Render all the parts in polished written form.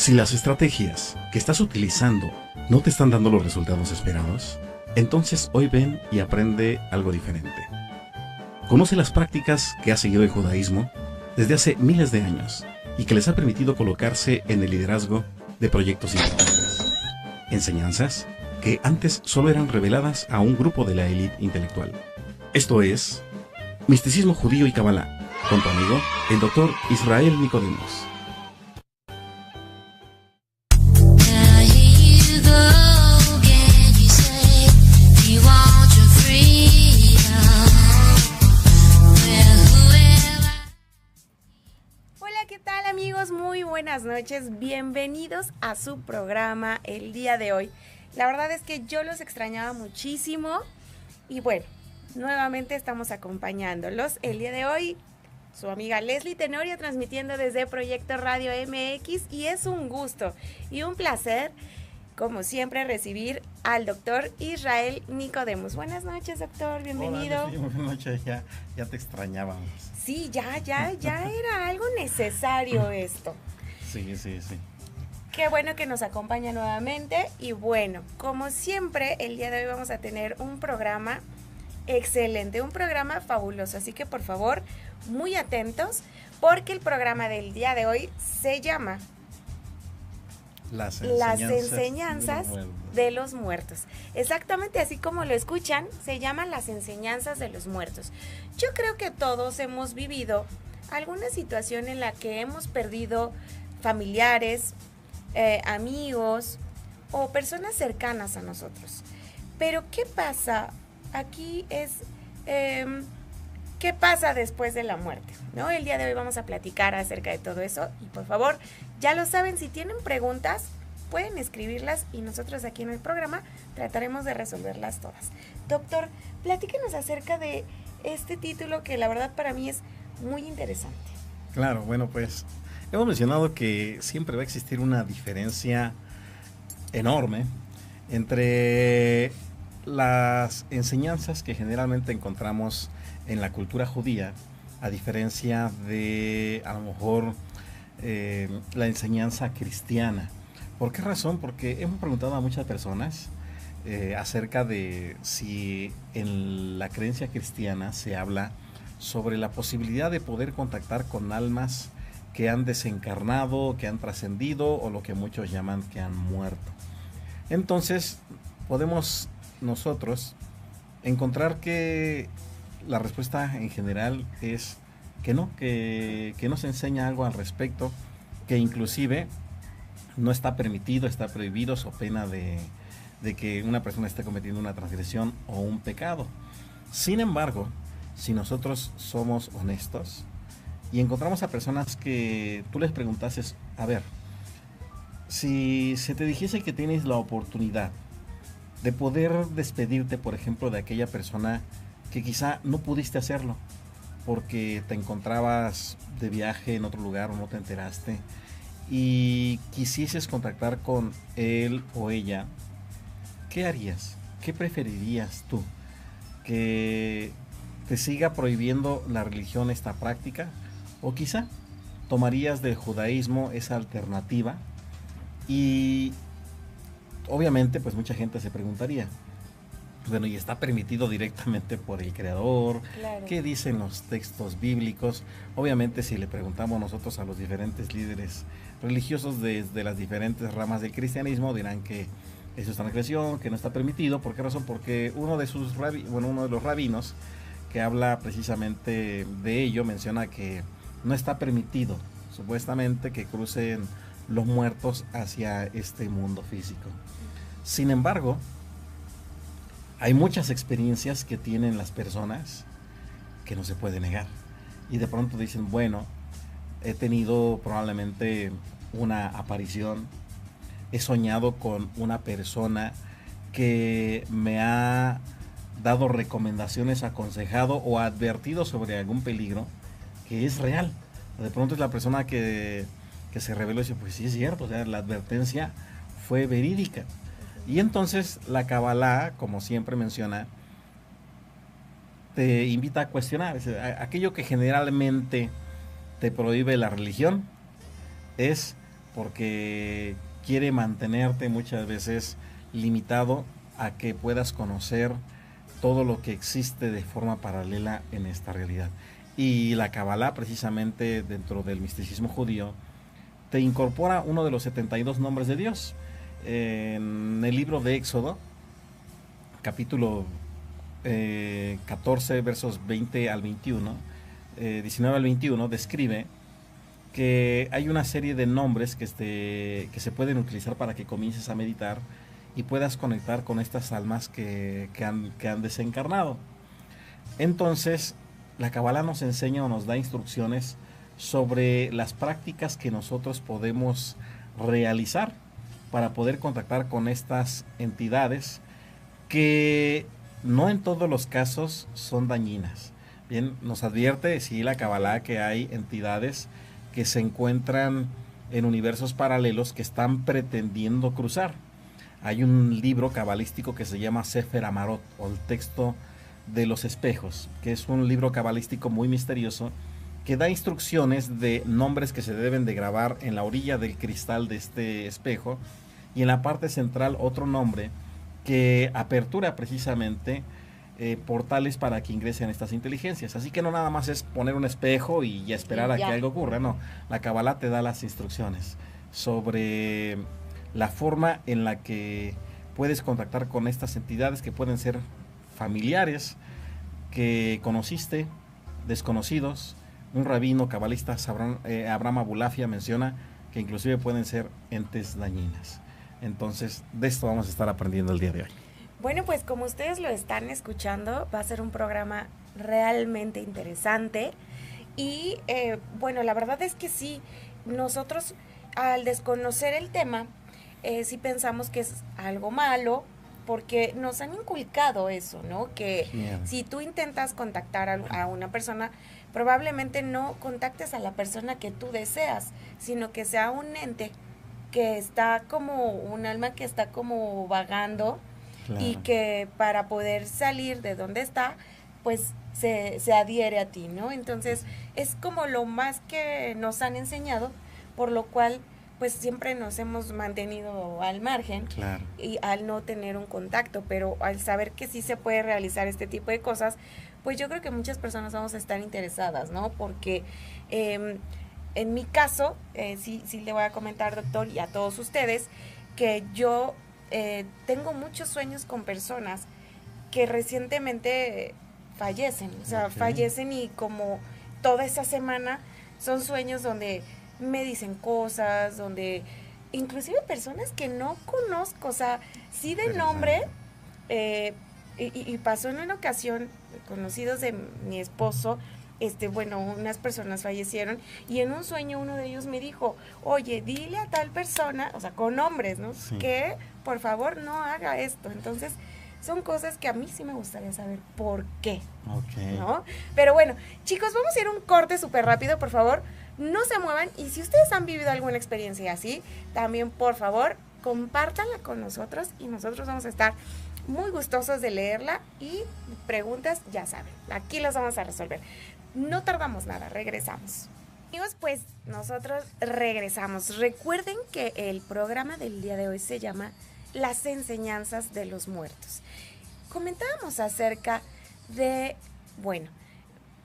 Si las estrategias que estás utilizando no te están dando los resultados esperados, entonces hoy ven y aprende algo diferente. Conoce las prácticas que ha seguido el judaísmo desde hace miles de años y que les ha permitido colocarse en el liderazgo de proyectos importantes. Enseñanzas que antes solo eran reveladas a un grupo de la élite intelectual. Esto es Misticismo Judío y Kabbalah, con tu amigo, el Dr. Israel Nicodemos. Muy buenas noches, bienvenidos a su programa el día de hoy. La verdad es que yo los extrañaba muchísimo y bueno, nuevamente estamos acompañándolos. El día de hoy, su amiga Leslie Tenorio transmitiendo desde Proyecto Radio MX y es un gusto y un placer, como siempre, recibir al doctor Israel Nicodemos. Buenas noches, doctor, bienvenido. Hola, buenas noches, ya te extrañábamos. Sí, ya era algo necesario esto. Sí. Qué bueno que nos acompaña nuevamente y bueno, como siempre, el día de hoy vamos a tener un programa excelente, un programa fabuloso, así que por favor, muy atentos, porque el programa del día de hoy se llama Las enseñanzas de los muertos. Exactamente así como lo escuchan, se llaman las enseñanzas de los muertos. Yo creo que todos hemos vivido alguna situación en la que hemos perdido familiares, amigos o personas cercanas a nosotros. Pero ¿qué pasa? Aquí es ¿qué pasa después de la muerte? ¿No? El día de hoy vamos a platicar acerca de todo eso y por favor, ya lo saben, si tienen preguntas, pueden escribirlas y nosotros aquí en el programa trataremos de resolverlas todas. Doctor, platíquenos acerca de este título que la verdad para mí es muy interesante. Claro, bueno, pues hemos mencionado que siempre va a existir una diferencia enorme entre las enseñanzas que generalmente encontramos en la cultura judía, a diferencia de, a lo mejor, la enseñanza cristiana. ¿Por qué razón? Porque hemos preguntado a muchas personas acerca de si en la creencia cristiana se habla sobre la posibilidad de poder contactar con almas que han desencarnado, que han trascendido o lo que muchos llaman que han muerto. Entonces, podemos nosotros encontrar que la respuesta en general es que no, que no se enseña algo al respecto, que inclusive no está permitido, está prohibido, so pena de que una persona esté cometiendo una transgresión o un pecado. Sin embargo, si nosotros somos honestos y encontramos a personas que tú les preguntases, a ver, si se te dijese que tienes la oportunidad de poder despedirte, por ejemplo, de aquella persona que quizá no pudiste hacerlo porque te encontrabas de viaje en otro lugar o no te enteraste y quisieses contactar con él o ella, ¿qué harías? ¿Qué preferirías tú? ¿Que te siga prohibiendo la religión esta práctica? ¿O quizá tomarías del judaísmo esa alternativa? Y obviamente pues mucha gente se preguntaría, bueno, y está permitido directamente por el Creador. Claro. ¿Qué dicen los textos bíblicos? Obviamente si le preguntamos nosotros a los diferentes líderes religiosos de las diferentes ramas del cristianismo, dirán que eso es transgresión, que no está permitido. ¿Por qué razón? Porque uno de los rabinos que habla precisamente de ello menciona que no está permitido, supuestamente, que crucen los muertos hacia este mundo físico. Sin embargo, hay muchas experiencias que tienen las personas que no se puede negar. Y de pronto dicen, bueno, he tenido probablemente una aparición, he soñado con una persona que me ha dado recomendaciones, aconsejado o advertido sobre algún peligro que es real. De pronto es la persona que se reveló y dice, pues sí es cierto, o sea, la advertencia fue verídica. Y entonces la Kabbalah, como siempre menciona, te invita a cuestionar. Aquello que generalmente te prohíbe la religión es porque quiere mantenerte muchas veces limitado a que puedas conocer todo lo que existe de forma paralela en esta realidad. Y la Kabbalah, precisamente dentro del misticismo judío, te incorpora uno de los 72 nombres de Dios. En el libro de Éxodo, capítulo 14, versos 20 al 21, 19 al 21, describe que hay una serie de nombres que se pueden utilizar para que comiences a meditar y puedas conectar con estas almas que han desencarnado. Entonces, la Kabbalah nos enseña o nos da instrucciones sobre las prácticas que nosotros podemos realizar para poder contactar con estas entidades que no en todos los casos son dañinas. Bien, nos advierte, sí, la Kabbalah, que hay entidades que se encuentran en universos paralelos que están pretendiendo cruzar. Hay un libro cabalístico que se llama Sefer Amarot, o el texto de los espejos, que es un libro cabalístico muy misterioso que da instrucciones de nombres que se deben de grabar en la orilla del cristal de este espejo, y en la parte central otro nombre que apertura precisamente portales para que ingresen estas inteligencias. Así que no nada más es poner un espejo y esperar a que algo ocurra, no. La Kabbalah te da las instrucciones sobre la forma en la que puedes contactar con estas entidades, que pueden ser familiares que conociste, desconocidos. Un rabino cabalista, Abraham Abulafia, menciona que inclusive pueden ser entes dañinas. Entonces, de esto vamos a estar aprendiendo el día de hoy. Bueno, pues como ustedes lo están escuchando, va a ser un programa realmente interesante. Y bueno, la verdad es que sí, nosotros al desconocer el tema, sí pensamos que es algo malo, porque nos han inculcado eso, ¿no? Que si tú intentas contactar a una persona, probablemente no contactes a la persona que tú deseas, sino que sea un ente que está como un alma que está como vagando. Claro. Y que para poder salir de donde está, pues se adhiere a ti, ¿no? Entonces es como lo más que nos han enseñado, por lo cual pues siempre nos hemos mantenido al margen. Claro. Y al no tener un contacto, pero al saber que sí se puede realizar este tipo de cosas, pues yo creo que muchas personas vamos a estar interesadas, ¿no? Porque en mi caso, sí le voy a comentar, doctor, y a todos ustedes, que yo tengo muchos sueños con personas que recientemente fallecen, o sea, fallecen, y como toda esa semana son sueños donde me dicen cosas, donde inclusive personas que no conozco, o sea, sí de nombre, y pasó en una ocasión, conocidos de mi esposo, bueno, unas personas fallecieron, y en un sueño uno de ellos me dijo, oye, dile a tal persona, o sea, con nombres, ¿no? Sí. Que por favor no haga esto. Entonces, son cosas que a mí sí me gustaría saber por qué, ¿no? Pero bueno, chicos, vamos a ir a un corte súper rápido, por favor, no se muevan, y si ustedes han vivido alguna experiencia así, también, por favor, compártanla con nosotros, y nosotros vamos a estar muy gustosos de leerla, y preguntas, ya saben, aquí las vamos a resolver. No tardamos nada, regresamos. Amigos, pues nosotros regresamos. Recuerden que el programa del día de hoy se llama Las enseñanzas de los muertos. Comentábamos acerca de, bueno,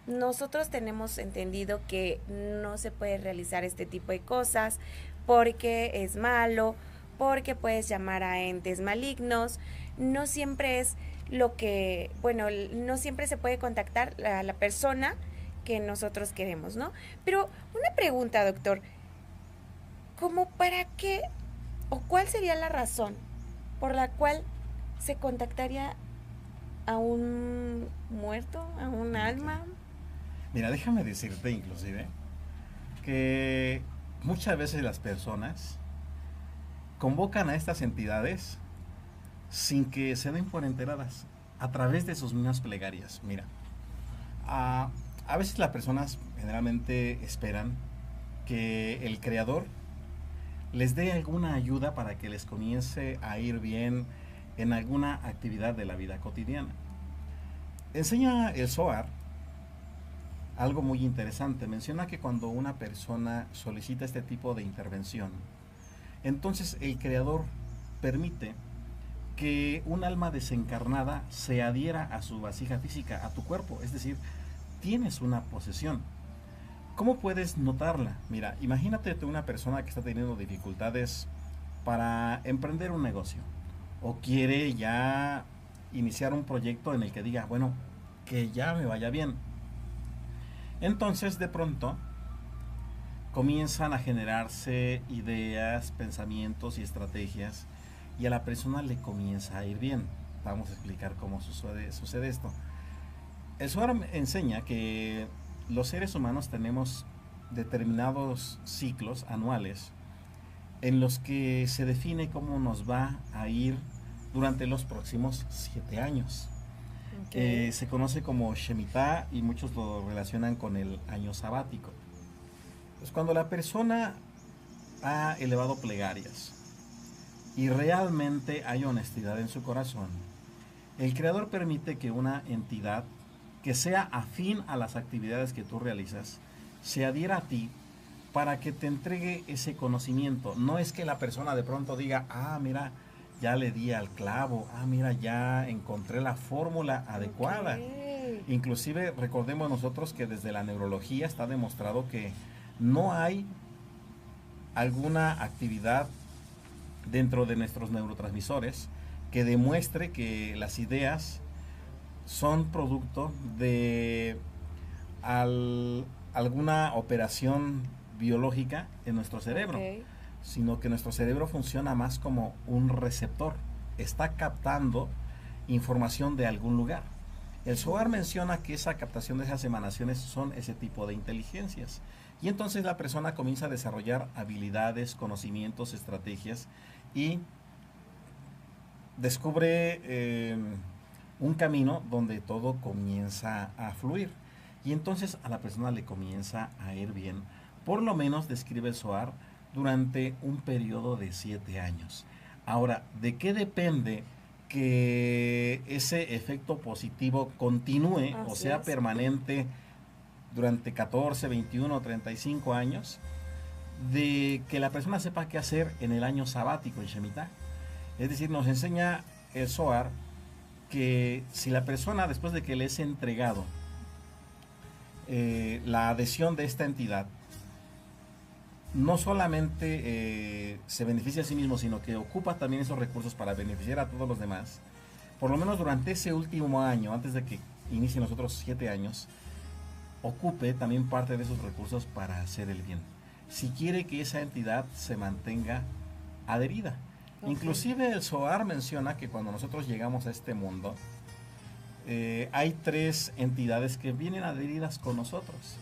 nosotros tenemos entendido que no se puede realizar este tipo de cosas porque es malo, porque puedes llamar a entes malignos. No siempre es lo que, bueno, no siempre se puede contactar a la persona que nosotros queremos, ¿no? Pero una pregunta, doctor, ¿cómo para qué o cuál sería la razón por la cual se contactaría a un muerto, a un alma? Mira, déjame decirte inclusive que muchas veces las personas convocan a estas entidades sin que se den por enteradas, a través de sus mismas plegarias. Mira, a veces las personas generalmente esperan que el Creador les dé alguna ayuda para que les comience a ir bien en alguna actividad de la vida cotidiana. Enseña el Zohar algo muy interesante. Menciona que cuando una persona solicita este tipo de intervención, Entonces el creador permite que un alma desencarnada se adhiera a su vasija física, a tu cuerpo, es decir, tienes una posesión. ¿Cómo puedes notarla? Mira, imagínate tú una persona que está teniendo dificultades para emprender un negocio o quiere ya iniciar un proyecto en el que diga, bueno, que ya me vaya bien. Entonces de pronto comienzan a generarse ideas, pensamientos y estrategias y a la persona le comienza a ir bien. Vamos a explicar cómo sucede esto. El Zohar enseña que los seres humanos tenemos determinados ciclos anuales en los que se define cómo nos va a ir durante los próximos 7 años. Okay. Se conoce como Shemitah y muchos lo relacionan con el año sabático. Pues cuando la persona ha elevado plegarias y realmente hay honestidad en su corazón, el Creador permite que una entidad que sea afín a las actividades que tú realizas se adhiera a ti para que te entregue ese conocimiento. No es que la persona de pronto diga, ah, mira, ya le di al clavo, ah, mira, ya encontré la fórmula adecuada. Okay. Inclusive recordemos nosotros que desde la neurología está demostrado que no hay alguna actividad dentro de nuestros neurotransmisores que demuestre que las ideas son producto de alguna operación biológica en nuestro cerebro, okay, sino que nuestro cerebro funciona más como un receptor, está captando información de algún lugar. El Zohar menciona que esa captación de esas emanaciones son ese tipo de inteligencias, y entonces la persona comienza a desarrollar habilidades, conocimientos, estrategias, y descubre un camino donde todo comienza a fluir, y entonces a la persona le comienza a ir bien. Por lo menos describe el Zohar durante un periodo de 7 años. Ahora, ¿de qué depende que ese efecto positivo continúe o sea permanente durante 14, 21 o 35 años? De que la persona sepa qué hacer en el año sabático, en Shemitah. Es decir, nos enseña el Zohar que si la persona, después de que le es entregado la adhesión de esta entidad, no solamente se beneficia a sí mismo, sino que ocupa también esos recursos para beneficiar a todos los demás, por lo menos durante ese último año, antes de que inicien los otros 7 años, ocupe también parte de esos recursos para hacer el bien, si quiere que esa entidad se mantenga adherida. Okay. Inclusive el Zohar menciona que cuando nosotros llegamos a este mundo, hay 3 entidades que vienen adheridas con nosotros.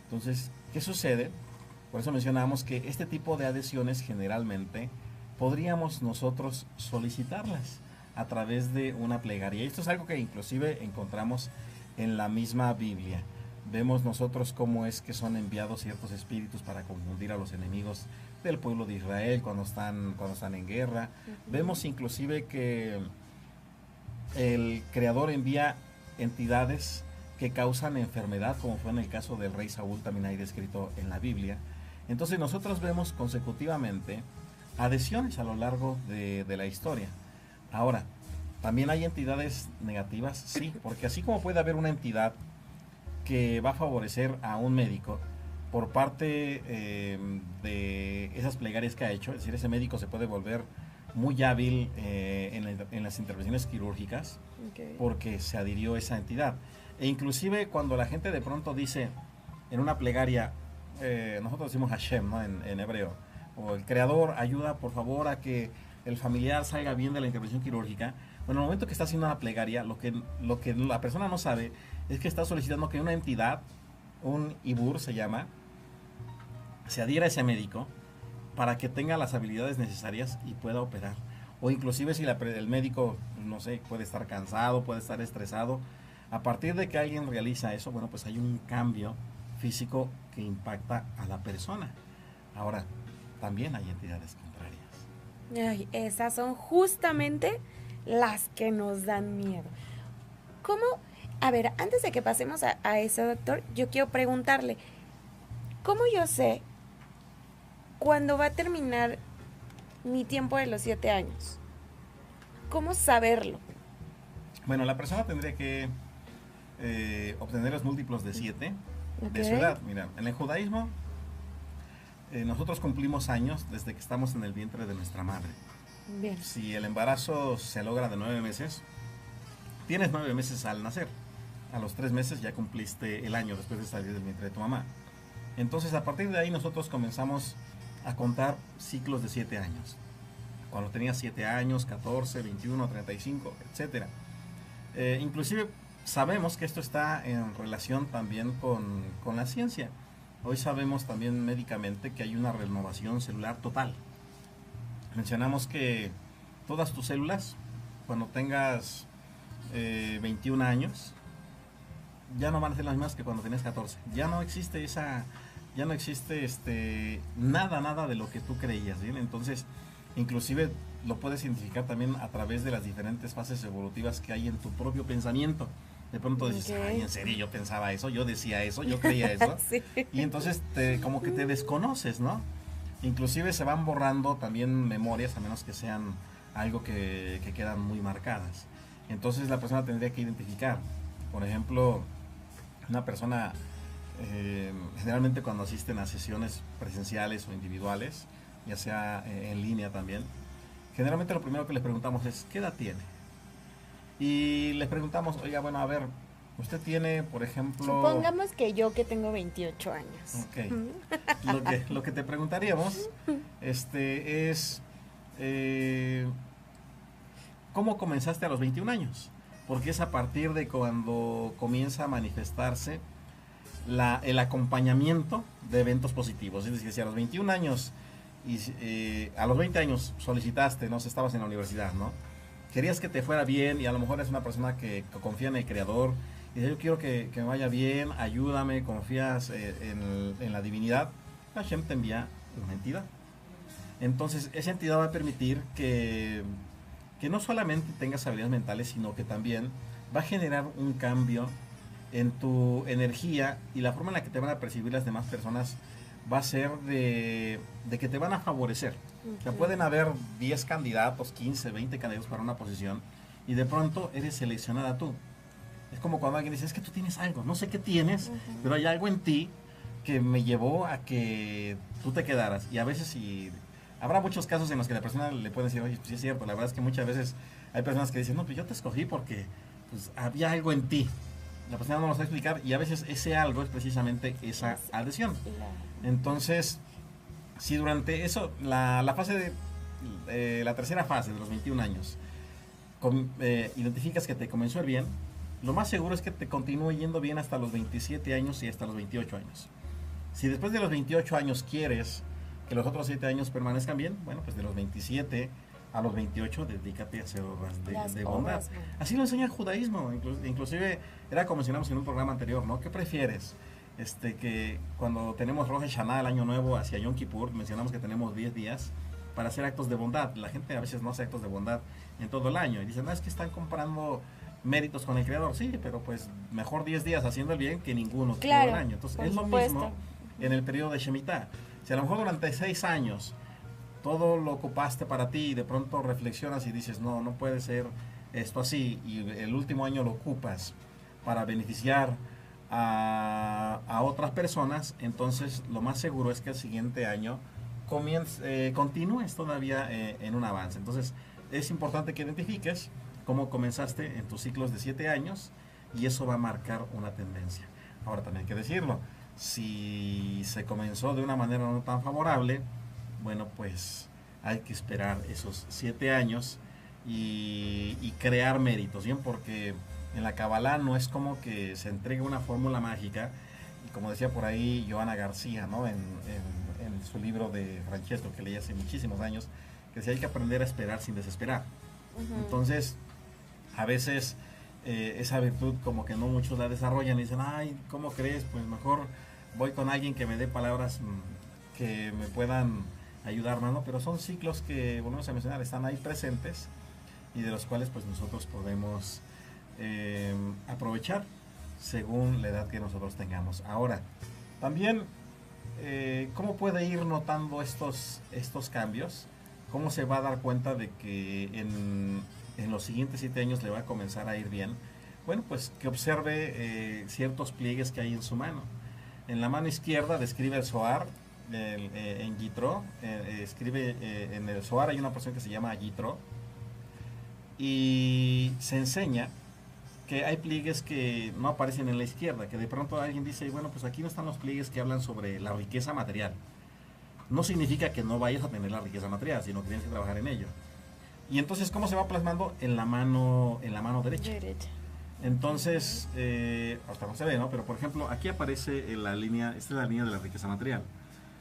Entonces, ¿qué sucede? Por eso mencionamos que este tipo de adhesiones generalmente podríamos nosotros solicitarlas a través de una plegaria. Y esto es algo que inclusive encontramos en la misma Biblia. Vemos nosotros cómo es que son enviados ciertos espíritus para confundir a los enemigos del pueblo de Israel cuando están en guerra. Uh-huh. Vemos inclusive que el Creador envía entidades que causan enfermedad, como fue en el caso del rey Saúl, también hay descrito en la Biblia. Entonces nosotros vemos consecutivamente adhesiones a lo largo de la historia. Ahora, ¿también hay entidades negativas? Sí, porque así como puede haber una entidad que va a favorecer a un médico por parte de esas plegarias que ha hecho, es decir, ese médico se puede volver muy hábil en las intervenciones quirúrgicas, okay, porque se adhirió a esa entidad. E inclusive cuando la gente de pronto dice en una plegaria, nosotros decimos Hashem, ¿no? en hebreo, o el Creador, ayuda por favor a que el familiar salga bien de la intervención quirúrgica. Bueno, en el momento que está haciendo una plegaria, lo que la persona no sabe es que está solicitando que una entidad, un Ibur se llama, se adhiera a ese médico para que tenga las habilidades necesarias y pueda operar. O inclusive si el médico, no sé, puede estar cansado, puede estar estresado. A partir de que alguien realiza eso, bueno, pues hay un cambio físico que impacta a la persona. Ahora, también hay entidades contrarias. Ay, esas son justamente las que nos dan miedo. ¿Cómo? A ver, antes de que pasemos a eso, doctor, yo quiero preguntarle, ¿cómo yo sé cuándo va a terminar mi tiempo de los 7 años? ¿Cómo saberlo? Bueno, la persona tendría que obtener los múltiplos de 7 de su edad. Mira, en el judaísmo nosotros cumplimos años desde que estamos en el vientre de nuestra madre. Bien. Si el embarazo se logra de 9 meses, tienes 9 meses al nacer. A los 3 meses ya cumpliste el año después de salir del vientre de tu mamá. Entonces, a partir de ahí nosotros comenzamos a contar ciclos de 7 años. Cuando tenías 7 años, 14, 21, 35, etc. Inclusive sabemos que esto está en relación también con la ciencia. Hoy sabemos también médicamente que hay una renovación celular total. Mencionamos que todas tus células, cuando tengas 21 años, ya no van a ser las mismas que cuando tenías 14. Ya no existe nada de lo que tú creías, ¿bien? Entonces, inclusive lo puedes identificar también a través de las diferentes fases evolutivas que hay en tu propio pensamiento. De pronto dices, ay, en serio, yo pensaba eso, yo decía eso, yo creía eso. Sí. Y entonces como que te desconoces, ¿no? Inclusive se van borrando también memorias, a menos que sean algo que quedan muy marcadas. Entonces la persona tendría que identificar. Por ejemplo, una persona, generalmente cuando asisten a sesiones presenciales o individuales, ya sea en línea también, generalmente lo primero que les preguntamos es, ¿qué edad tiene? Y les preguntamos, oiga, bueno, a ver, usted tiene, por ejemplo... Supongamos que tengo 28 años. Ok. Lo que te preguntaríamos es, ¿cómo comenzaste a los 21 años? Porque es a partir de cuando comienza a manifestarse el acompañamiento de eventos positivos. Es decir, si a los 21 años y a los 20 años solicitaste, no sé, estabas en la universidad, ¿no? Querías que te fuera bien y a lo mejor es una persona que confía en el Creador y dice, yo quiero que me vaya bien, ayúdame, confías en la divinidad. Hashem te envía una entidad. Entonces, esa entidad va a permitir que no solamente tengas habilidades mentales, sino que también va a generar un cambio en tu energía y la forma en la que te van a percibir las demás personas va a ser de que te van a favorecer. O sea, pueden haber 10 candidatos, 15, 20 candidatos para una posición y de pronto eres seleccionada tú. Es como cuando alguien dice, es que tú tienes algo, no sé qué tienes, pero hay algo en ti que me llevó a que tú te quedaras. Y a veces habrá muchos casos en los que la persona le puede decir, oye, pues sí es cierto, la verdad es que muchas veces hay personas que dicen, no, pues yo te escogí porque pues, había algo en ti. La persona no nos va a explicar y a veces ese algo es precisamente esa adhesión. Entonces, si durante eso, la fase la tercera fase de los 21 años, identificas que te comenzó a ir bien, lo más seguro es que te continúe yendo bien hasta los 27 años y hasta los 28 años. Si después de los 28 años quieres que los otros 7 años permanezcan bien, bueno, pues de los 27 a los 28 dedícate a hacer obras de bondad. Así lo enseña el judaísmo, inclusive era como mencionamos en un programa anterior, ¿no? ¿Qué prefieres? Que cuando tenemos Rosh Hashanah, el año nuevo, hacia Yom Kippur, mencionamos que tenemos 10 días para hacer actos de bondad. La gente a veces no hace actos de bondad en todo el año y dicen, no, es que están comprando méritos con el Creador. Sí, pero pues mejor 10 días haciendo el bien que ninguno todo el año. Entonces es lo mismo en el periodo de Shemitah. Si a lo mejor durante 6 años todo lo ocupaste para ti y de pronto reflexionas y dices, no puede ser esto así, y el último año lo ocupas para beneficiar a otras personas, entonces lo más seguro es que el siguiente año continúes todavía en un avance. Entonces es importante que identifiques cómo comenzaste en tus ciclos de 7 años y eso va a marcar una tendencia. Ahora también hay que decirlo, si se comenzó de una manera no tan favorable, bueno, pues hay que esperar esos 7 años y crear méritos, ¿bien? Porque en la Kabbalah no es como que se entregue una fórmula mágica, y como decía por ahí Joana García, ¿no? En su libro de Francesco, que leí hace muchísimos años, que decía, hay que aprender a esperar sin desesperar. Entonces, a veces esa virtud como que no muchos la desarrollan y dicen, ay, ¿cómo crees? Pues mejor voy con alguien que me dé palabras que me puedan ayudar más, ¿no? Pero son ciclos que, volvemos a mencionar, están ahí presentes y de los cuales pues nosotros podemos aprovechar según la edad que nosotros tengamos. Ahora, también, ¿cómo puede ir notando estos cambios? ¿cómo se va a dar cuenta de que en los siguientes 7 años le va a comenzar a ir bien? Bueno, pues que observe ciertos pliegues que hay en su mano. En la mano izquierda describe el Zohar, en Yitro, escribe en el Zohar hay una porción que se llama Yitro, y se enseña que hay pliegues que no aparecen en la izquierda, que de pronto alguien dice, bueno, pues aquí no están los pliegues que hablan sobre la riqueza material. No significa que no vayas a tener la riqueza material, sino que tienes que trabajar en ello. Y entonces, ¿cómo se va plasmando? En la mano derecha. Entonces, hasta no se ve, ¿no? Pero por ejemplo, aquí aparece en la línea, esta es la línea de la riqueza material.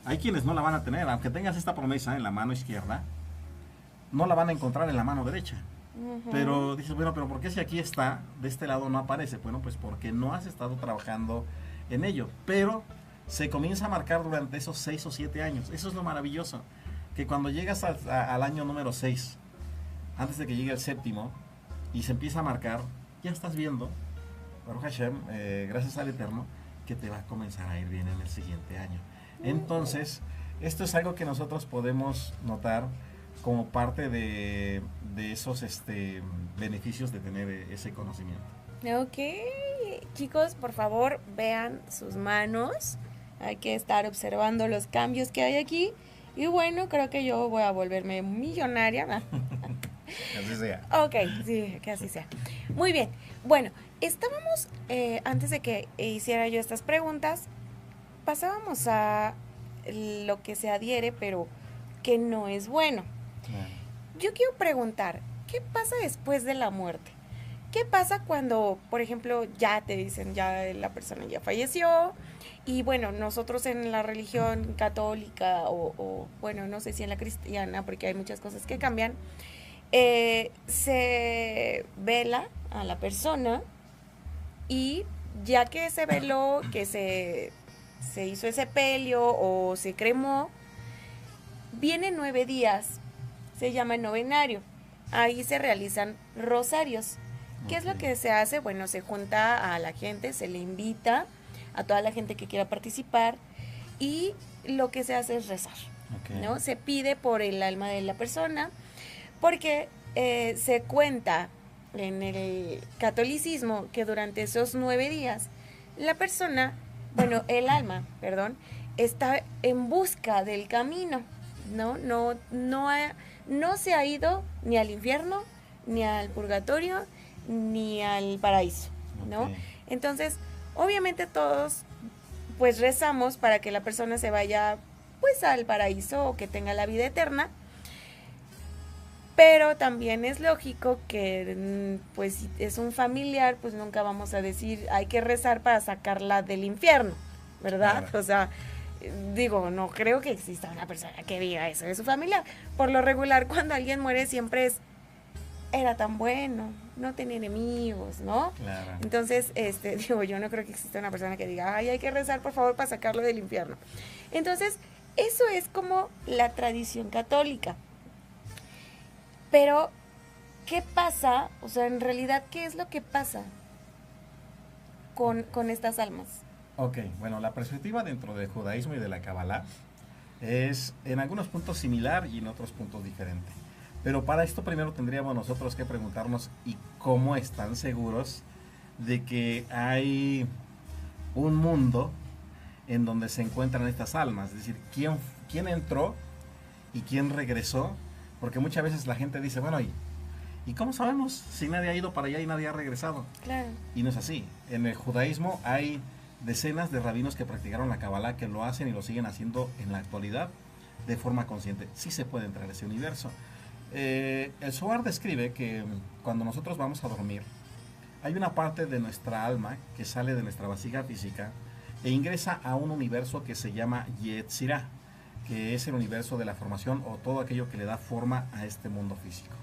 Hay quienes no la van a tener, aunque tengas esta promesa en la mano izquierda, no la van a encontrar en la mano derecha. Pero dices, bueno, pero ¿por qué si aquí está, de este lado no aparece? Bueno, pues porque no has estado trabajando en ello. Pero se comienza a marcar durante esos 6 o 7 años. Eso es lo maravilloso. Que cuando llegas al año número 6, antes de que llegue el 7º, y se empieza a marcar, ya estás viendo, Baruch Hashem, gracias al Eterno, que te va a comenzar a ir bien en el siguiente año. Entonces, esto es algo que nosotros podemos notar como parte de esos beneficios de tener ese conocimiento. Ok, chicos, por favor, vean sus manos. Hay que estar observando los cambios que hay aquí. Y bueno, creo que yo voy a volverme millonaria. Que así sea. Ok, sí, que así sea. Muy bien. Bueno, estábamos, antes de que hiciera yo estas preguntas, pasábamos a lo que se adhiere, pero que no es bueno. Yo quiero preguntar, ¿qué pasa después de la muerte? ¿Qué pasa cuando, por ejemplo, ya te dicen, ya la persona ya falleció? Y bueno, nosotros en la religión católica o bueno, no sé si en la cristiana, porque hay muchas cosas que cambian, se vela a la persona y ya que se veló, que se hizo ese pelio o se cremó, vienen 9 días, se llama el novenario. Ahí se realizan rosarios. ¿Qué es lo que se hace? Bueno, se junta a la gente, se le invita a toda la gente que quiera participar y lo que se hace es rezar, ¿no? Se pide por el alma de la persona porque se cuenta en el catolicismo que durante esos 9 días la persona, bueno, el alma, perdón, está en busca del camino, ¿no? No se ha ido ni al infierno, ni al purgatorio, ni al paraíso, ¿no? Entonces, obviamente todos pues rezamos para que la persona se vaya pues al paraíso o que tenga la vida eterna, pero también es lógico que pues si es un familiar, pues nunca vamos a decir hay que rezar para sacarla del infierno, ¿verdad? Claro. O sea, digo, no creo que exista una persona que diga eso de su familiar. Por lo regular, cuando alguien muere siempre era tan bueno, no tenía enemigos, ¿no? Claro. Entonces, digo, yo no creo que exista una persona que diga, ay, hay que rezar por favor para sacarlo del infierno. Entonces, eso es como la tradición católica. Pero, ¿qué pasa? O sea, en realidad, ¿qué es lo que pasa con estas almas? Ok, bueno, la perspectiva dentro del judaísmo y de la Kabbalah es en algunos puntos similar y en otros puntos diferente. Pero para esto primero tendríamos nosotros que preguntarnos ¿y cómo están seguros de que hay un mundo en donde se encuentran estas almas? Es decir, ¿quién entró y quién regresó? Porque muchas veces la gente dice, bueno, ¿y cómo sabemos si nadie ha ido para allá y nadie ha regresado? Claro. Y no es así. En el judaísmo hay decenas de rabinos que practicaron la Kabbalah, que lo hacen y lo siguen haciendo en la actualidad de forma consciente. Sí se puede entrar a ese universo. El Zohar describe que cuando nosotros vamos a dormir, hay una parte de nuestra alma que sale de nuestra vasija física e ingresa a un universo que se llama Yetzirah, que es el universo de la formación o todo aquello que le da forma a este mundo físico.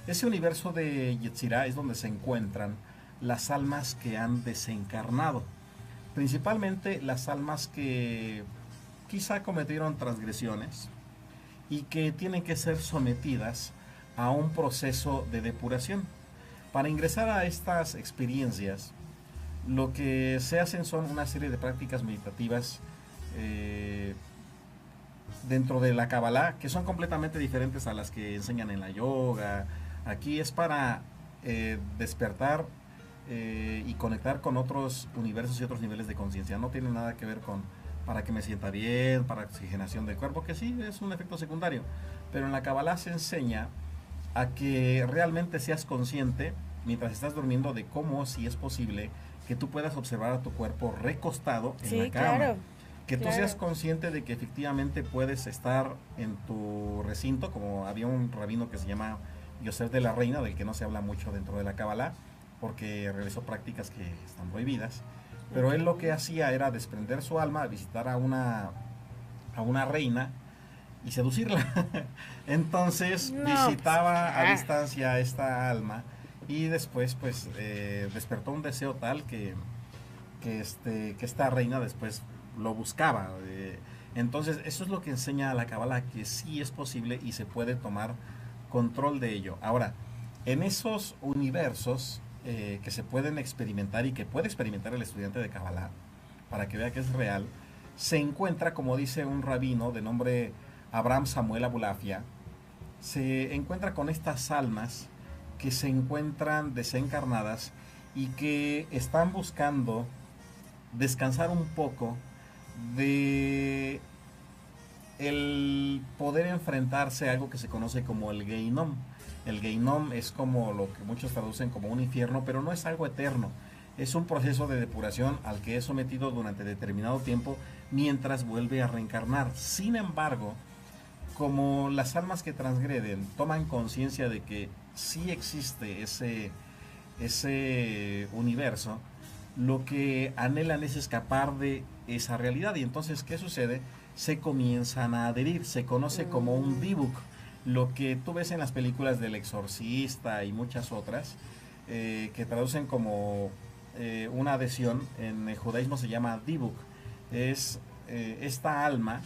Ese universo de Yetzirah es donde se encuentran las almas que han desencarnado, principalmente las almas que quizá cometieron transgresiones y que tienen que ser sometidas a un proceso de depuración. Para ingresar a estas experiencias, lo que se hacen son una serie de prácticas meditativas dentro de la Kabbalah, que son completamente diferentes a las que enseñan en la yoga. Aquí es para despertar y conectar con otros universos y otros niveles de conciencia. No tiene nada que ver con para que me sienta bien, para oxigenación del cuerpo, que sí es un efecto secundario. Pero en la Kabbalah se enseña a que realmente seas consciente mientras estás durmiendo de cómo, si es posible, que tú puedas observar a tu cuerpo recostado en la cama. Claro, que tú seas consciente de que efectivamente puedes estar en tu recinto, como había un rabino que se llama Yosef de la Reina, del que no se habla mucho dentro de la Kabbalah, porque realizó prácticas que están prohibidas. Pero él lo que hacía era desprender su alma, visitar a una reina y seducirla. Entonces visitaba a distancia a esta alma y después pues despertó un deseo tal que esta reina después lo buscaba. Entonces eso es lo que enseña la Kabbalah, que sí es posible y se puede tomar control de ello. Ahora, en esos universos que se pueden experimentar y que puede experimentar el estudiante de Kabbalah para que vea que es real, se encuentra, como dice un rabino de nombre Abraham Samuel Abulafia, se encuentra con estas almas que se encuentran desencarnadas y que están buscando descansar un poco de el poder enfrentarse a algo que se conoce como el Geinom. El Geinom es como lo que muchos traducen como un infierno, pero no es algo eterno. Es un proceso de depuración al que es sometido durante determinado tiempo mientras vuelve a reencarnar. Sin embargo, como las almas que transgreden toman conciencia de que sí existe ese universo, lo que anhelan es escapar de esa realidad. Y entonces, ¿qué sucede? Se comienzan a adherir, se conoce como un dibuk. Lo que tú ves en las películas del Exorcista y muchas otras, que traducen como una adhesión, en el judaísmo se llama dibuk. Es esta alma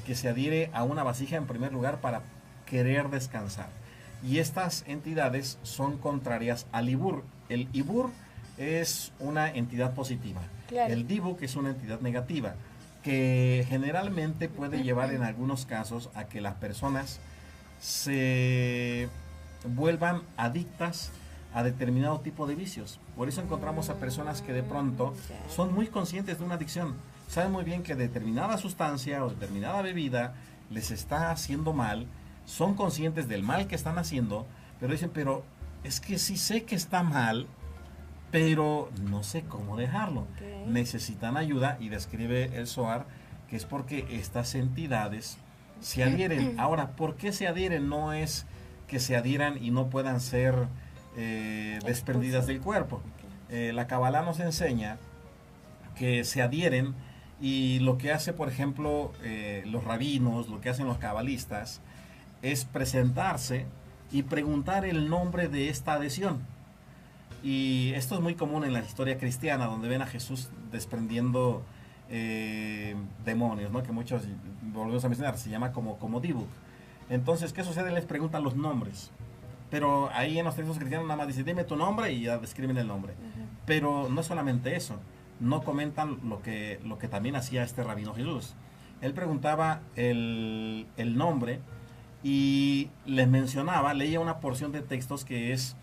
que se adhiere a una vasija en primer lugar para querer descansar. Y estas entidades son contrarias al ibur. El ibur es una entidad positiva. Claro. El dibuk es una entidad negativa, que generalmente puede llevar en algunos casos a que las personas se vuelvan adictas a determinado tipo de vicios. Por eso encontramos a personas que de pronto son muy conscientes de una adicción. Saben muy bien que determinada sustancia o determinada bebida les está haciendo mal, son conscientes del mal que están haciendo, pero dicen, pero es que sí sé que está mal, pero no sé cómo dejarlo. Necesitan ayuda, y describe el Zohar que es porque estas entidades se adhieren. Ahora, ¿por qué se adhieren? No es que se adhieran y no puedan ser desprendidas del cuerpo. La Kabbalah nos enseña que se adhieren, y lo que hace, por ejemplo, los rabinos, lo que hacen los cabalistas, es presentarse y preguntar el nombre de esta adhesión. Y esto es muy común en la historia cristiana, donde ven a Jesús desprendiendo demonios, ¿no? Que muchos volvemos a mencionar, se llama como dibuk. Entonces, ¿qué sucede? Les preguntan los nombres. Pero ahí en los textos cristianos nada más dice, dime tu nombre, y ya describen el nombre. Pero no solamente eso, no comentan lo que también hacía este rabino Jesús. Él preguntaba el nombre y les mencionaba, leía una porción de textos que es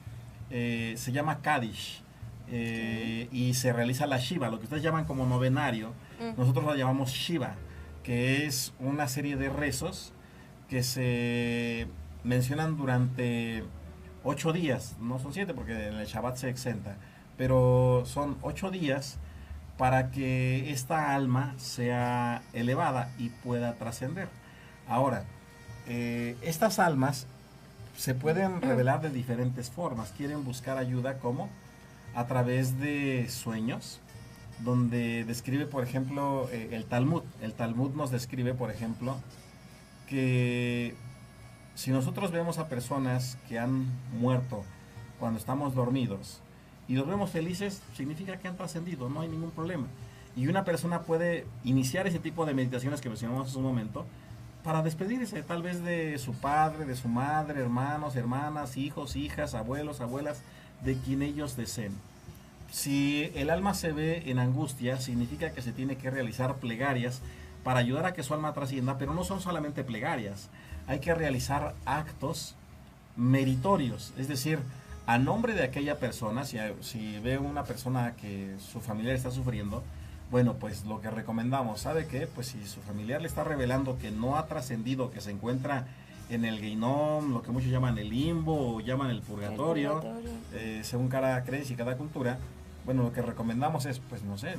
se llama Kaddish, y se realiza la Shiva, lo que ustedes llaman como novenario. Nosotros lo llamamos Shiva, que es una serie de rezos que se mencionan durante 8 días, no son 7 porque en el Shabbat se exenta, pero son 8 días para que esta alma sea elevada y pueda trascender. Ahora, estas almas se pueden revelar de diferentes formas. Quieren buscar ayuda, ¿cómo? A través de sueños, donde describe, por ejemplo, el Talmud. El Talmud nos describe, por ejemplo, que si nosotros vemos a personas que han muerto cuando estamos dormidos y los vemos felices, significa que han trascendido, no hay ningún problema. Y una persona puede iniciar ese tipo de meditaciones que mencionamos hace un momento para despedirse tal vez de su padre, de su madre, hermanos, hermanas, hijos, hijas, abuelos, abuelas, de quien ellos deseen. Si el alma se ve en angustia, significa que se tiene que realizar plegarias para ayudar a que su alma trascienda, pero no son solamente plegarias, hay que realizar actos meritorios, es decir, a nombre de aquella persona, si ve una persona que su familiar está sufriendo, bueno, pues lo que recomendamos, ¿sabe qué? Pues si su familiar le está revelando que no ha trascendido, que se encuentra en el Geinom, lo que muchos llaman el limbo o llaman el purgatorio, según cada creencia y cada cultura, bueno, lo que recomendamos es, pues no sé,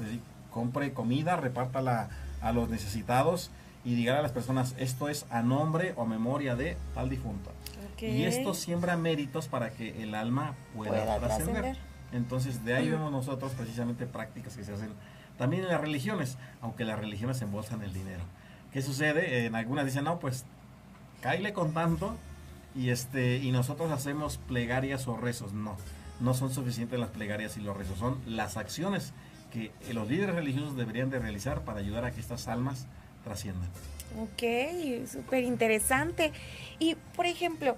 compre comida, repártala a los necesitados y diga a las personas, esto es a nombre o a memoria de tal difunto. Y esto siembra méritos para que el alma pueda trascender. Entonces, de ahí vemos nosotros precisamente prácticas que se hacen también en las religiones, aunque las religiones embolsan el dinero. ¿Qué sucede? En algunas dicen, no, pues, cáile con tanto y nosotros hacemos plegarias o rezos. No son suficientes las plegarias y los rezos, son las acciones que los líderes religiosos deberían de realizar para ayudar a que estas almas trasciendan. Ok, súper interesante. Y, por ejemplo,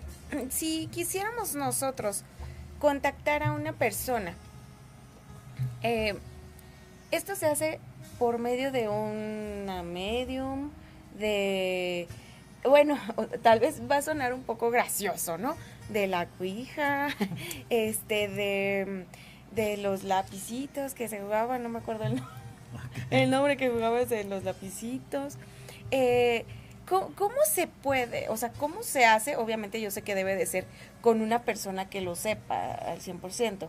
si quisiéramos nosotros contactar a una persona, esto se hace por medio de una medium, bueno, tal vez va a sonar un poco gracioso, ¿no? De la cuija, de los lapicitos que se jugaban, no me acuerdo el nombre que jugabas de los lapicitos. ¿Cómo se puede? O sea, ¿cómo se hace? Obviamente yo sé que debe de ser con una persona que lo sepa al 100%,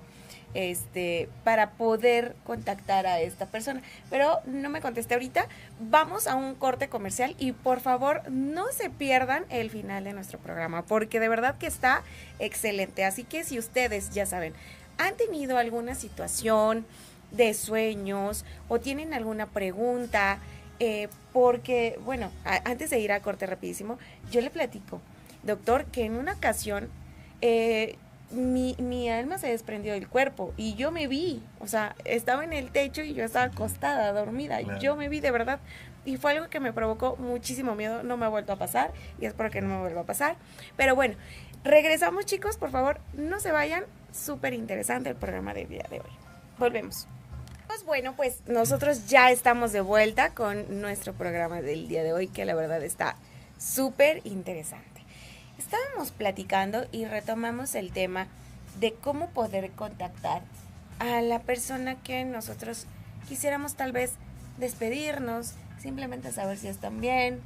para poder contactar a esta persona. Pero no me contesté ahorita. Vamos a un corte comercial y por favor no se pierdan el final de nuestro programa, porque de verdad que está excelente. Así que si ustedes, ya saben, han tenido alguna situación de sueños o tienen alguna pregunta, porque, bueno, antes de ir a corte rapidísimo, yo le platico, doctor, que en una ocasión mi alma se desprendió del cuerpo y yo me vi, o sea, estaba en el techo y yo estaba acostada, dormida, claro. Yo me vi de verdad y fue algo que me provocó muchísimo miedo, no me ha vuelto a pasar y espero que no me vuelva a pasar, pero bueno, regresamos, chicos, por favor, no se vayan, súper interesante el programa del día de hoy. Volvemos. Bueno, pues nosotros ya estamos de vuelta con nuestro programa del día de hoy, que la verdad está súper interesante. Estábamos platicando y retomamos el tema de cómo poder contactar a la persona que nosotros quisiéramos tal vez despedirnos, simplemente saber si están bien,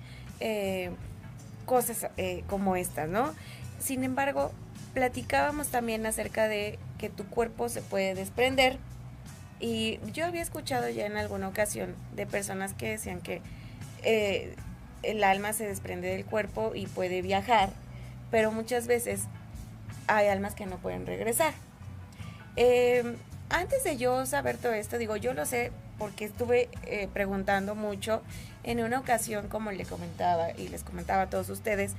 cosas como estas, ¿no? Sin embargo, platicábamos también acerca de que tu cuerpo se puede desprender. Y yo había escuchado ya en alguna ocasión de personas que decían que el alma se desprende del cuerpo y puede viajar, pero muchas veces hay almas que no pueden regresar. Antes de yo saber todo esto, digo, yo lo sé porque estuve preguntando mucho. En una ocasión, como le comentaba y les comentaba a todos ustedes,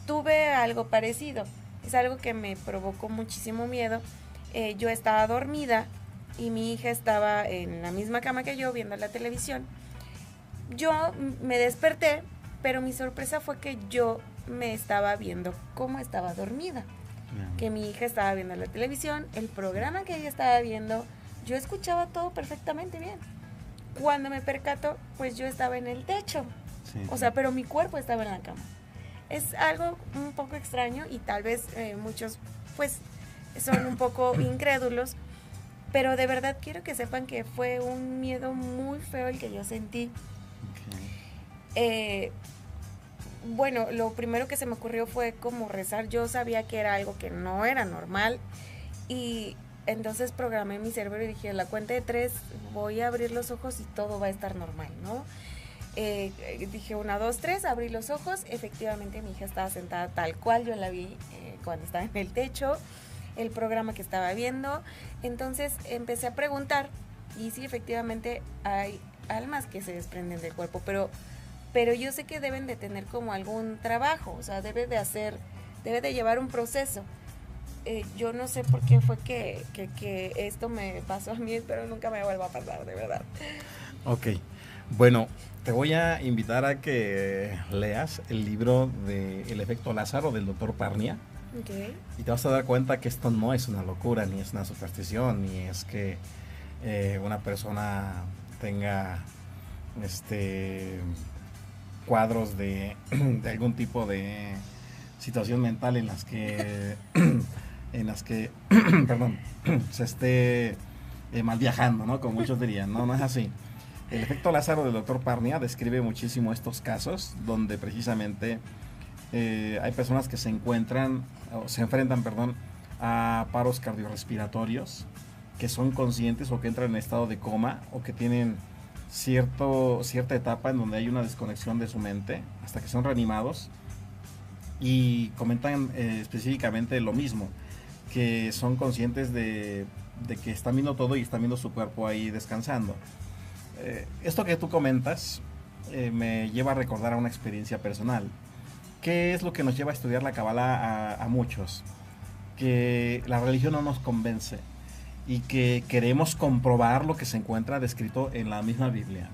tuve algo parecido. Es algo que me provocó muchísimo miedo. Yo estaba dormida y mi hija estaba en la misma cama que yo viendo la televisión. Yo me desperté, pero mi sorpresa fue que yo me estaba viendo cómo estaba dormida. Que mi hija estaba viendo la televisión, el programa que ella estaba viendo, yo escuchaba todo perfectamente bien. Cuando me percato, pues yo estaba en el techo. Sí. O sea, pero mi cuerpo estaba en la cama. Es algo un poco extraño y tal vez muchos pues son un poco incrédulos. Pero de verdad quiero que sepan que fue un miedo muy feo el que yo sentí. Okay. Bueno, lo primero que se me ocurrió fue como rezar. Yo sabía que era algo que no era normal. Y entonces programé mi cerebro y dije, a la cuenta de 3 voy a abrir los ojos y todo va a estar normal, ¿no? Dije 1, 2, 3, abrí los ojos. Efectivamente mi hija estaba sentada tal cual yo la vi cuando estaba en el techo. El programa que estaba viendo. Entonces empecé a preguntar y sí, efectivamente hay almas que se desprenden del cuerpo, pero yo sé que deben de tener como algún trabajo, o sea, debe de llevar un proceso. Yo no sé por qué fue que esto me pasó a mí, pero nunca me vuelva a pasar, de verdad. Ok, bueno, te voy a invitar a que leas el libro de El efecto Lázaro del doctor Parnia. Okay. Y te vas a dar cuenta que esto no es una locura, ni es una superstición, ni es que una persona tenga cuadros de algún tipo de situación mental en las que perdón, se esté mal viajando, ¿no? Como muchos dirían. No, no es así. El efecto Lázaro del doctor Parnia describe muchísimo estos casos donde precisamente hay personas que se enfrentan, perdón, a paros cardiorrespiratorios, que son conscientes o que entran en estado de coma o que tienen cierta etapa en donde hay una desconexión de su mente hasta que son reanimados, y comentan específicamente lo mismo, que son conscientes de que están viendo todo y están viendo su cuerpo ahí descansando. Esto que tú comentas me lleva a recordar a una experiencia personal. ¿Qué es lo que nos lleva a estudiar la Kabbalah a muchos? Que la religión no nos convence y que queremos comprobar lo que se encuentra descrito en la misma Biblia.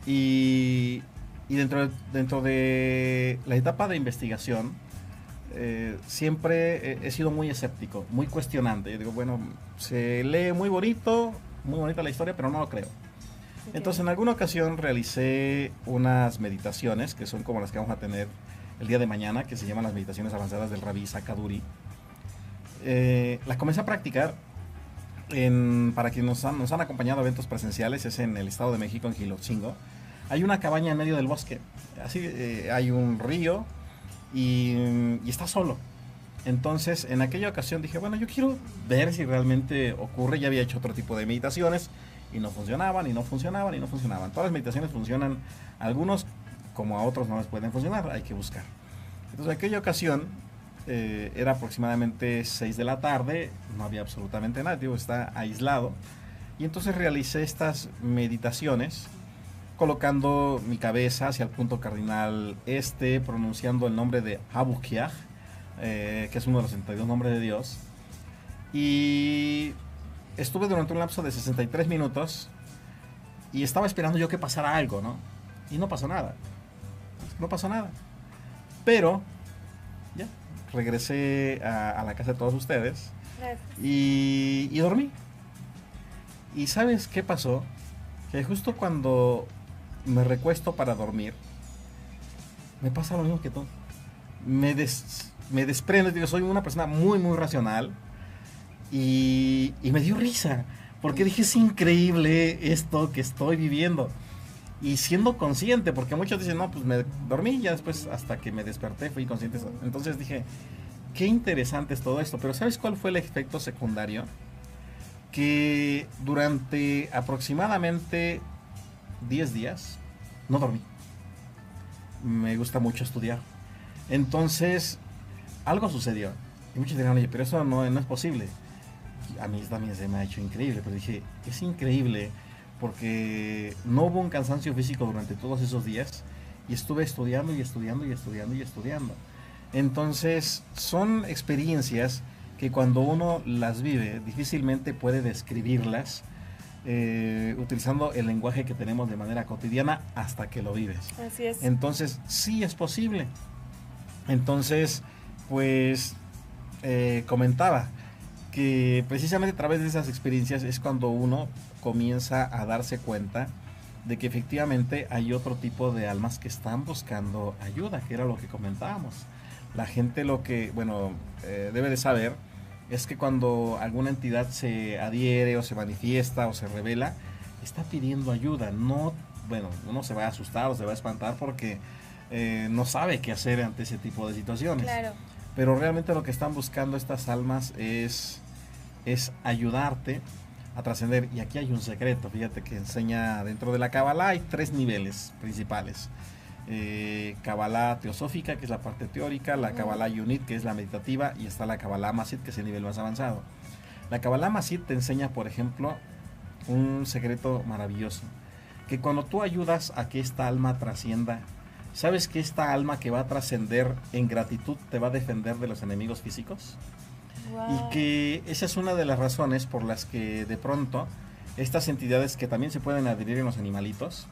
Y dentro de la etapa de investigación, siempre he sido muy escéptico, muy cuestionante. Yo digo, bueno, se lee muy bonito, muy bonita la historia, pero no lo creo. Okay. Entonces, en alguna ocasión realicé unas meditaciones, que son como las que vamos a tener el día de mañana, que se llaman las meditaciones avanzadas del Rabbi Sakaduri. Las comencé a practicar para quienes nos han acompañado a eventos presenciales, es en el Estado de México, en Gilotzingo. Hay una cabaña en medio del bosque, así hay un río y está solo. Entonces, en aquella ocasión dije, bueno, yo quiero ver si realmente ocurre. Ya había hecho otro tipo de meditaciones y no funcionaban, y no funcionaban, y no funcionaban. Todas las meditaciones funcionan, algunos como a otros no les pueden funcionar, hay que buscar. Entonces, en aquella ocasión era aproximadamente 6 de la tarde, no había absolutamente nadie, está aislado. Y entonces realicé estas meditaciones colocando mi cabeza hacia el punto cardinal pronunciando el nombre de Habukiah, que es uno de los 72 nombres de Dios. Y estuve durante un lapso de 63 minutos y estaba esperando yo que pasara algo, ¿no? Y no pasó nada. No pasó nada. Pero ya, regresé a la casa de todos ustedes y dormí. ¿Y sabes qué pasó? Que justo cuando me recuesto para dormir, me pasa lo mismo que tú. Me desprendo, digo, soy una persona muy, muy racional y me dio risa, porque dije, es increíble esto que estoy viviendo. Y siendo consciente, porque muchos dicen, no, pues me dormí y ya después hasta que me desperté fui consciente. Entonces dije, qué interesante es todo esto. Pero ¿sabes cuál fue el efecto secundario? Que durante aproximadamente 10 días no dormí. Me gusta mucho estudiar. Entonces, algo sucedió. Y muchos dirán, oye, pero eso no es posible. A mí también se me ha hecho increíble, pero dije, es increíble porque no hubo un cansancio físico durante todos esos días y estuve estudiando y estudiando y estudiando y estudiando. Entonces, son experiencias que cuando uno las vive, difícilmente puede describirlas utilizando el lenguaje que tenemos de manera cotidiana hasta que lo vives. Así es. Entonces, sí es posible. Entonces, pues, comentaba que precisamente a través de esas experiencias es cuando uno comienza a darse cuenta de que efectivamente hay otro tipo de almas que están buscando ayuda, que era lo que comentábamos. La gente lo que, debe de saber es que cuando alguna entidad se adhiere o se manifiesta o se revela, está pidiendo ayuda. No, uno se va a asustar o se va a espantar porque no sabe qué hacer ante ese tipo de situaciones. Claro. Pero realmente lo que están buscando estas almas es ayudarte a trascender. Y aquí hay un secreto, fíjate que enseña dentro de la Kabbalah hay 3 niveles principales. Kabbalah teosófica, que es la parte teórica, la Kabbalah Yunit, que es la meditativa, y está la Kabbalah Masid, que es el nivel más avanzado. La Kabbalah Masid te enseña, por ejemplo, un secreto maravilloso, que cuando tú ayudas a que esta alma trascienda, ¿sabes que esta alma que va a trascender en gratitud te va a defender de los enemigos físicos? Wow. Y que esa es una de las razones por las que de pronto estas entidades que también se pueden adherir en los animalitos,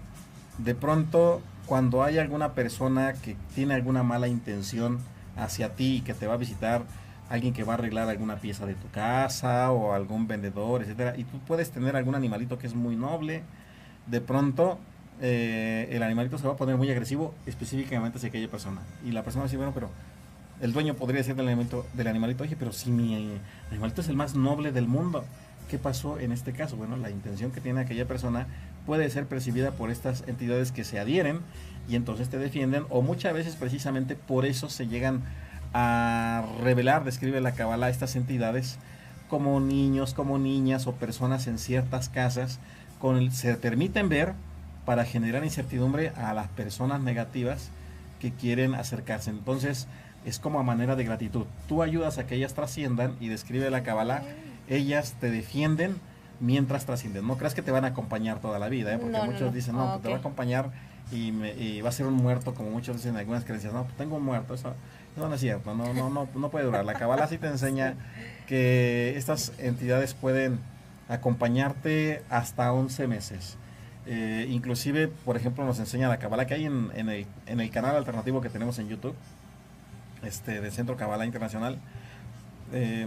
de pronto cuando hay alguna persona que tiene alguna mala intención hacia ti y que te va a visitar, alguien que va a arreglar alguna pieza de tu casa o algún vendedor, etcétera, y tú puedes tener algún animalito que es muy noble, de pronto el animalito se va a poner muy agresivo específicamente hacia aquella persona. Y la persona va a decir, bueno, pero el dueño podría decir del animalito, oye, pero si mi animalito es el más noble del mundo, ¿qué pasó en este caso? Bueno, la intención que tiene aquella persona puede ser percibida por estas entidades que se adhieren y entonces te defienden, o muchas veces precisamente por eso se llegan a revelar, describe la Kabbalah, estas entidades como niños, como niñas o personas en ciertas casas, se permiten ver para generar incertidumbre a las personas negativas que quieren acercarse. Entonces es como a manera de gratitud. Tú ayudas a que ellas trasciendan y describe la Kabbalah, ellas te defienden mientras trascienden. No creas que te van a acompañar toda la vida, porque muchos dicen, no, pues te va a acompañar y va a ser un muerto, como muchos dicen en algunas creencias. No, pues tengo un muerto, eso no es cierto, no puede durar. La Kabbalah sí te enseña que estas entidades pueden acompañarte hasta 11 meses. Inclusive, por ejemplo, nos enseña la Kabbalah que hay en el canal alternativo que tenemos en YouTube, del Centro Kabbalah Internacional.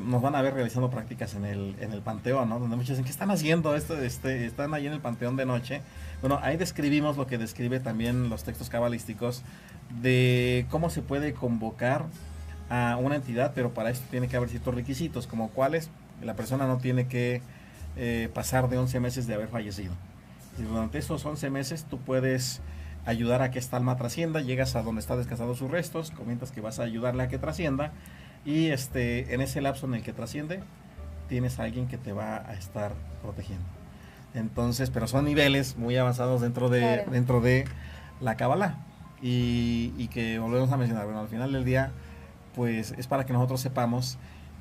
Nos van a ver realizando prácticas en el panteón, ¿no? Donde muchos dicen, ¿qué están haciendo esto? Están ahí en el panteón de noche. Bueno, ahí describimos lo que describe también los textos cabalísticos de cómo se puede convocar a una entidad, pero para esto tiene que haber ciertos requisitos, como cuáles. La persona no tiene que pasar de 11 meses de haber fallecido. Y durante esos 11 meses tú puedes ayudar a que esta alma trascienda, llegas a donde está descansado sus restos, comentas que vas a ayudarle a que trascienda, y en ese lapso en el que trasciende, tienes a alguien que te va a estar protegiendo. Entonces, pero son niveles muy avanzados dentro de la Kabbalah, y que volvemos a mencionar, bueno, al final del día, pues es para que nosotros sepamos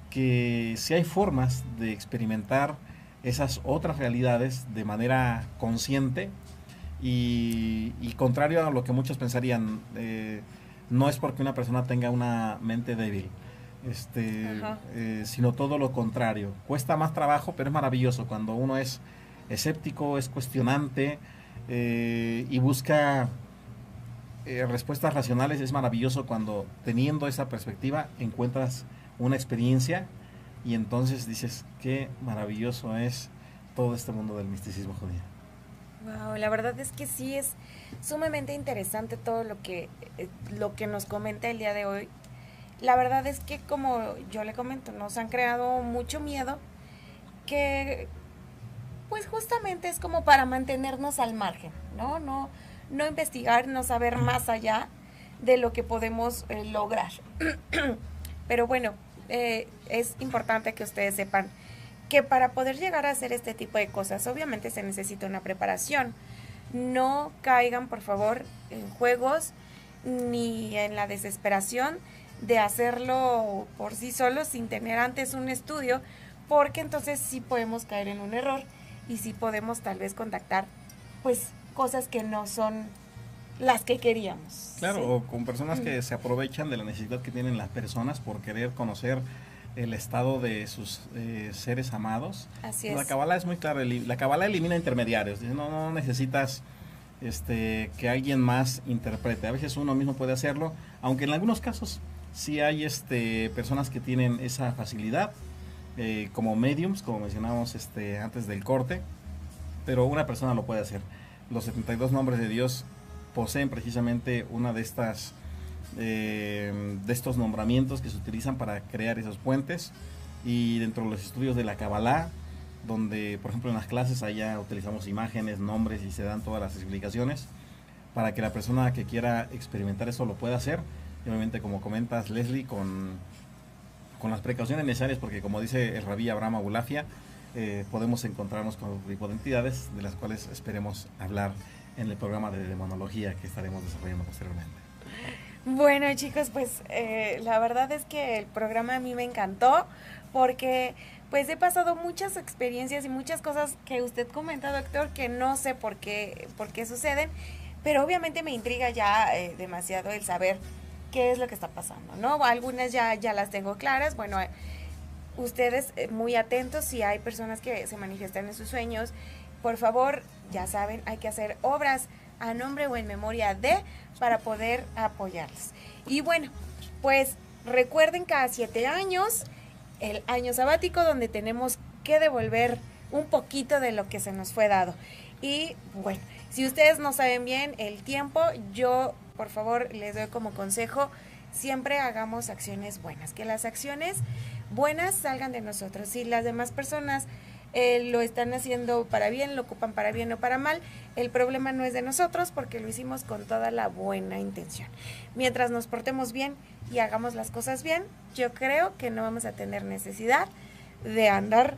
que si hay formas de experimentar esas otras realidades de manera consciente, y contrario a lo que muchos pensarían, no es porque una persona tenga una mente débil, sino todo lo contrario. Cuesta más trabajo, pero es maravilloso cuando uno es escéptico, es cuestionante, y busca respuestas racionales. Es maravilloso cuando, teniendo esa perspectiva, encuentras una experiencia y entonces dices, qué maravilloso es todo este mundo del misticismo judío. Wow, la verdad es que sí es sumamente interesante todo lo que nos comenta el día de hoy. La verdad es que, como yo le comento, nos han creado mucho miedo, que pues justamente es como para mantenernos al margen, no investigar, no saber más allá de lo que podemos lograr. Pero bueno, es importante que ustedes sepan que para poder llegar a hacer este tipo de cosas, obviamente se necesita una preparación. No caigan, por favor, en juegos ni en la desesperación de hacerlo por sí solos sin tener antes un estudio, porque entonces sí podemos caer en un error y sí podemos tal vez contactar pues cosas que no son las que queríamos. Claro, ¿sí? O con personas que se aprovechan de la necesidad que tienen las personas por querer conocer el estado de sus seres amados. Así es. La Kabbalah es muy clara, la Kabbalah elimina intermediarios, no necesitas que alguien más interprete. A veces uno mismo puede hacerlo, aunque en algunos casos sí hay personas que tienen esa facilidad, como mediums, como mencionamos antes del corte, pero una persona lo puede hacer. Los 72 nombres de Dios poseen precisamente una de estos nombramientos que se utilizan para crear esos puentes, y dentro de los estudios de la Kabbalah, donde por ejemplo en las clases allá utilizamos imágenes, nombres y se dan todas las explicaciones para que la persona que quiera experimentar eso lo pueda hacer, y obviamente, como comentas, Leslie, con las precauciones necesarias, porque como dice el rabí Abraham Abulafia, podemos encontrarnos con otro tipo de entidades de las cuales esperemos hablar en el programa de demonología que estaremos desarrollando posteriormente. Bueno, chicos, pues la verdad es que el programa a mí me encantó, porque pues he pasado muchas experiencias y muchas cosas que usted comenta, doctor, que no sé por qué suceden, pero obviamente me intriga ya demasiado el saber qué es lo que está pasando, ¿no? Algunas ya las tengo claras. Bueno, ustedes muy atentos, si hay personas que se manifiestan en sus sueños, por favor, ya saben, hay que hacer obras a nombre o en memoria de, para poder apoyarlos. Y bueno, pues recuerden, cada 7 años, el año sabático, donde tenemos que devolver un poquito de lo que se nos fue dado. Y bueno, Si ustedes no saben bien el tiempo, yo por favor les doy como consejo, siempre hagamos acciones buenas, que las acciones buenas salgan de nosotros. Si las demás personas lo están haciendo para bien, lo ocupan para bien o para mal, el problema no es de nosotros porque lo hicimos con toda la buena intención. Mientras nos portemos bien y hagamos las cosas bien, yo creo que no vamos a tener necesidad de andar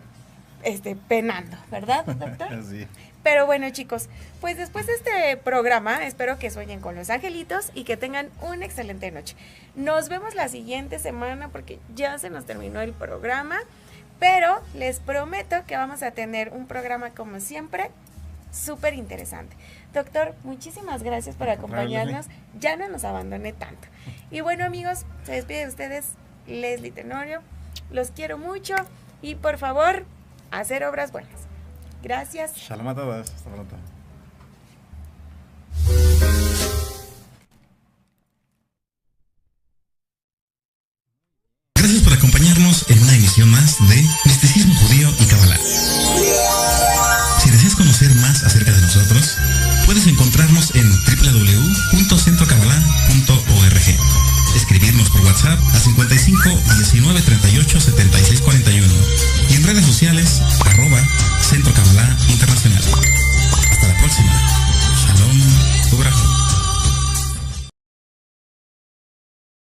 penando, ¿verdad, doctor? Sí. Pero bueno, chicos, pues después de este programa, espero que sueñen con los angelitos y que tengan una excelente noche. Nos vemos la siguiente semana porque ya se nos terminó el programa, pero les prometo que vamos a tener un programa como siempre súper interesante. Doctor, muchísimas gracias por acompañarnos. Ya no nos abandone tanto. Y bueno, amigos, se despide de ustedes Leslie Tenorio. Los quiero mucho y por favor, hacer obras buenas. Gracias. Shalom a todos. Hasta pronto. Gracias por acompañarnos en una emisión más de Misticismo Judío y Kabbalah. Si deseas conocer más acerca de nosotros, puedes encontrarnos en www.centrokabbalah.org. Escribirnos por WhatsApp a 55 19 38 76 41 y en redes sociales @Centro Kabbalah Internacional. Hasta la próxima. Shalom Ubrajo.